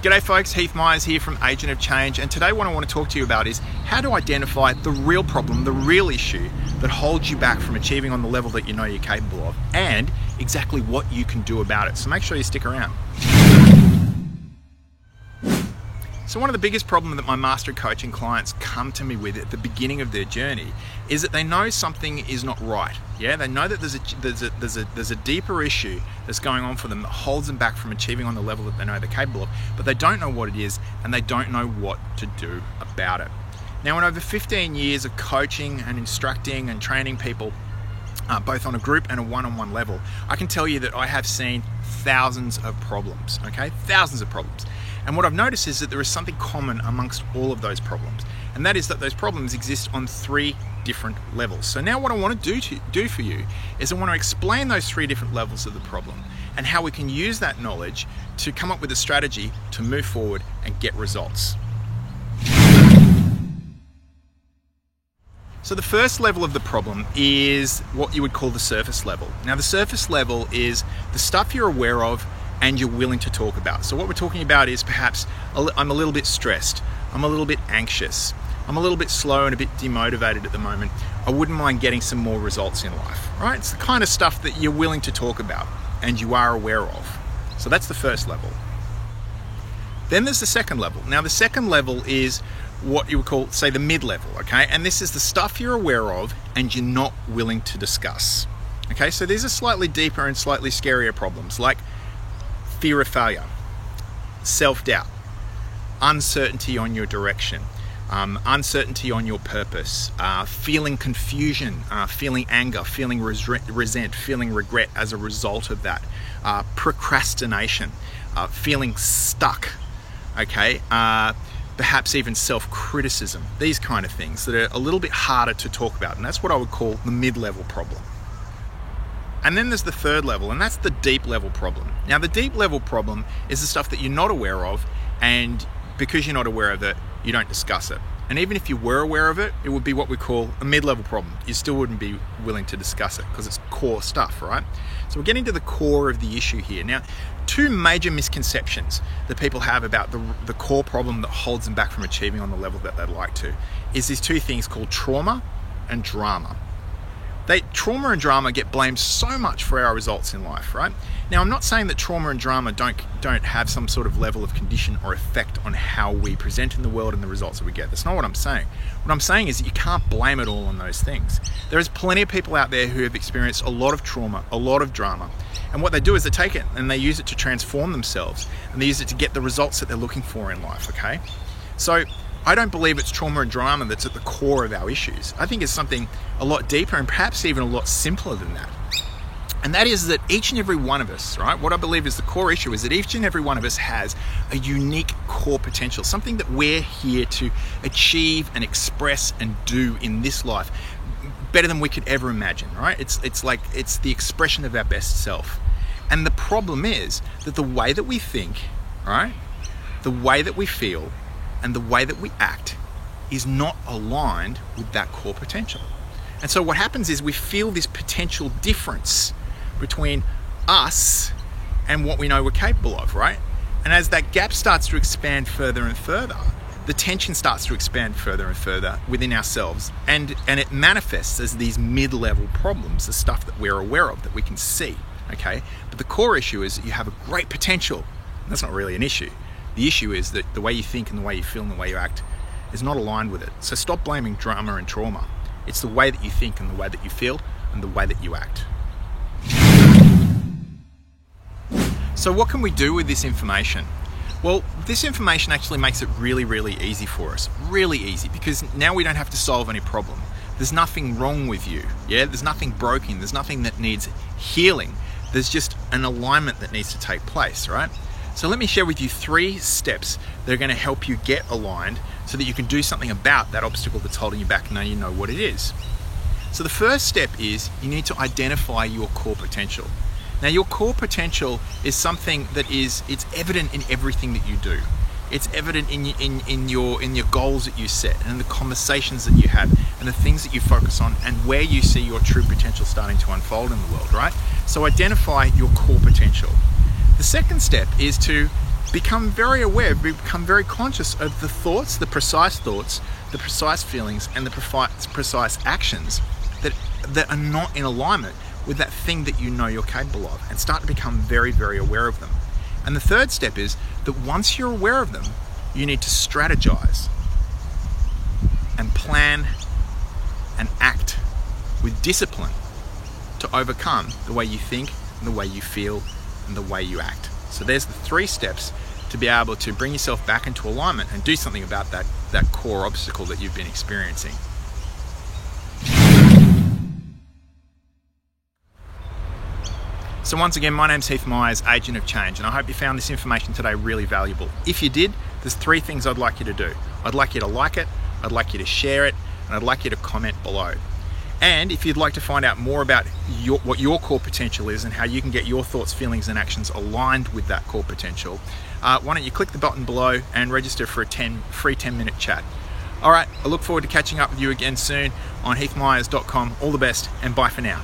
G'day folks, Heath Myers here from Agent of Change, and today what I want to talk to you about is how to identify the real problem, the real issue that holds you back from achieving on the level that you know you're capable of, and exactly what you can do about it. So make sure you stick around. So one of the biggest problems that my master coaching clients come to me with at the beginning of their journey is that they know something is not right. Yeah, they know that there's a deeper issue that's going on for them that holds them back from achieving on the level that they know they're capable of, but they don't know what it is and they don't know what to do about it. Now, in over 15 years of coaching and instructing and training people, both on a group and a one-on-one level, I can tell you that I have seen thousands of problems, okay? Thousands of problems. And what I've noticed is that there is something common amongst all of those problems, and that is that those problems exist on 3 different levels. So now what I want to do for you is I want to explain those 3 different levels of the problem and how we can use that knowledge to come up with a strategy to move forward and get results. So the first level of the problem is what you would call the surface level. Now the surface level is the stuff you're aware of and you're willing to talk about. So what we're talking about is perhaps I'm a little bit stressed, I'm a little bit anxious, I'm a little bit slow and a bit demotivated at the moment. I wouldn't mind getting some more results in life, right? It's the kind of stuff that you're willing to talk about and you are aware of. So that's the first level. Then there's the second level. Now the second level is what you would call, say, the mid-level, okay? And this is the stuff you're aware of and you're not willing to discuss. Okay, so these are slightly deeper and slightly scarier problems, like fear of failure, self-doubt, uncertainty on your direction, uncertainty on your purpose, feeling confusion, feeling anger, feeling resent, feeling regret as a result of that, procrastination, feeling stuck, okay, perhaps even self-criticism, these kind of things that are a little bit harder to talk about, and that's what I would call the mid-level problem. And then there's the third level, and that's the deep level problem. Now the deep level problem is the stuff that you're not aware of, and because you're not aware of it, you don't discuss it. And even if you were aware of it, it would be what we call a mid-level problem. You still wouldn't be willing to discuss it because it's core stuff, right? So we're getting to the core of the issue here. Now, 2 major misconceptions that people have about the core problem that holds them back from achieving on the level that they'd like to is these 2 things called trauma and drama. Trauma and drama get blamed so much for our results in life, right? Now, I'm not saying that trauma and drama don't have some sort of level of condition or effect on how we present in the world and the results that we get. That's not what I'm saying. What I'm saying is that you can't blame it all on those things. There is plenty of people out there who have experienced a lot of trauma, a lot of drama, and what they do is they take it and they use it to transform themselves, and they use it to get the results that they're looking for in life, okay? So I don't believe it's trauma and drama that's at the core of our issues. I think it's something a lot deeper and perhaps even a lot simpler than that. And that is that each and every one of us, right, what I believe is the core issue is that each and every one of us has a unique core potential, something that we're here to achieve and express and do in this life better than we could ever imagine, right? It's the expression of our best self. And the problem is that the way that we think, right, the way that we feel, and the way that we act is not aligned with that core potential. And so what happens is we feel this potential difference between us and what we know we're capable of, right? And as that gap starts to expand further and further, the tension starts to expand further and further within ourselves, and it manifests as these mid-level problems, the stuff that we're aware of, that we can see, okay? But the core issue is that you have a great potential. That's not really an issue. The issue is that the way you think and the way you feel and the way you act is not aligned with it. So stop blaming drama and trauma. It's the way that you think and the way that you feel and the way that you act. So what can we do with this information? Well, this information actually makes it really, really easy for us. Really easy, because now we don't have to solve any problem. There's nothing wrong with you. Yeah, there's nothing broken. There's nothing that needs healing. There's just an alignment that needs to take place, right? So let me share with you 3 steps that are going to help you get aligned so that you can do something about that obstacle that's holding you back, and now you know what it is. So the first step is you need to identify your core potential. Now your core potential is something that it's evident in everything that you do. It's evident in your goals that you set, and in the conversations that you have, and the things that you focus on, and where you see your true potential starting to unfold in the world, right? So identify your core potential. The second step is to become very aware, become very conscious of the thoughts, the precise feelings, and the precise actions that are not in alignment with that thing that you know you're capable of, and start to become very, very aware of them. And the third step is that once you're aware of them, you need to strategize and plan and act with discipline to overcome the way you think and the way you feel and the way you act. So there's the 3 steps to be able to bring yourself back into alignment and do something about that core obstacle that you've been experiencing. So once again, my name's Heath Myers, Agent of Change, and I hope you found this information today really valuable. If you did, there's 3 things I'd like you to do. I'd like you to like it, I'd like you to share it, and I'd like you to comment below. And if you'd like to find out more about what your core potential is and how you can get your thoughts, feelings, and actions aligned with that core potential, why don't you click the button below and register for a free 10-minute chat. All right, I look forward to catching up with you again soon on heathmyers.com. All the best, and bye for now.